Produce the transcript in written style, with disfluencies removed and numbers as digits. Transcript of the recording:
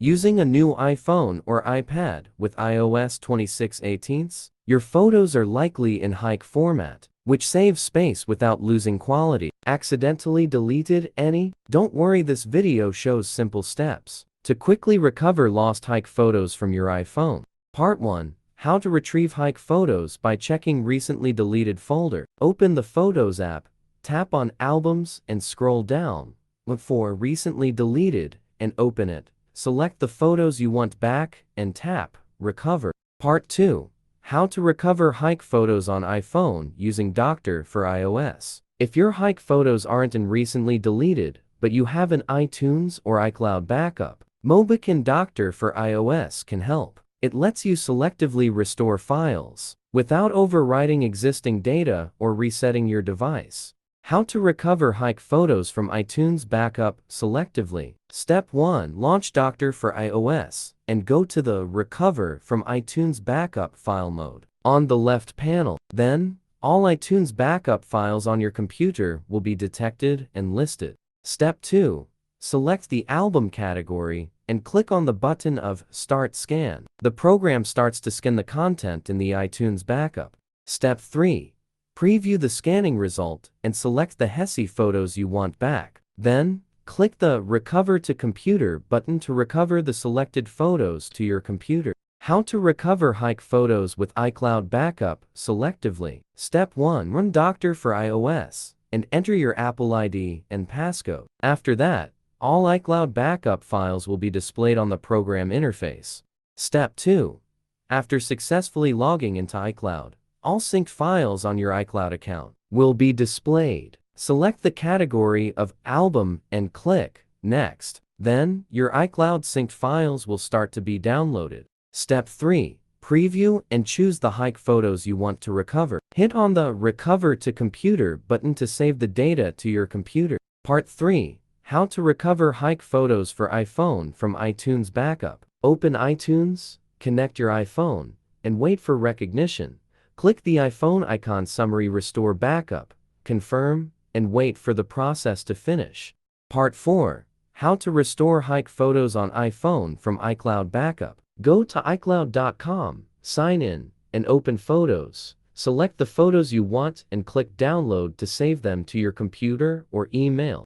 Using a new iPhone or iPad with iOS 26/18, your photos are likely in HEIC format, which saves space without losing quality. Accidentally deleted any? Don't worry, this video shows simple steps to quickly recover lost HEIC photos from your iPhone. Part 1. How to retrieve HEIC photos by checking recently deleted folder. Open the Photos app, tap on Albums and scroll down. Look for Recently Deleted and open it. Select the photos you want back and tap Recover. Part 2. How to recover HEIC photos on iPhone using Doctor for iOS. If your HEIC photos aren't in recently deleted, but you have an iTunes or iCloud backup, Mobican Doctor for iOS can help. It lets you selectively restore files without overwriting existing data or resetting your device. How to recover HEIC photos from iTunes backup selectively. Step 1. Launch Doctor for iOS and go to the Recover from iTunes Backup file mode on the left panel. Then, all iTunes backup files on your computer will be detected and listed. Step 2. Select the album category and click on the button of Start Scan. The program starts to scan the content in the iTunes backup. Step 3. Preview the scanning result and select the HEIC photos you want back. Then, click the Recover to Computer button to recover the selected photos to your computer. How to recover HEIC photos with iCloud backup selectively. Step 1. Run Doctor for iOS and enter your Apple ID and passcode. After that, all iCloud backup files will be displayed on the program interface. Step 2. After successfully logging into iCloud, all synced files on your iCloud account will be displayed. Select the category of Album and click Next. Then, your iCloud synced files will start to be downloaded. Step 3. Preview and choose the HEIC photos you want to recover. Hit on the Recover to Computer button to save the data to your computer. Part 3. How to recover HEIC photos for iPhone from iTunes backup. Open iTunes, connect your iPhone, and wait for recognition. Click the iPhone icon Summary Restore Backup, confirm, and wait for the process to finish. Part 4. How to restore HEIC photos on iPhone from iCloud backup. Go to iCloud.com, sign in, and open Photos. Select the photos you want and click Download to save them to your computer or email.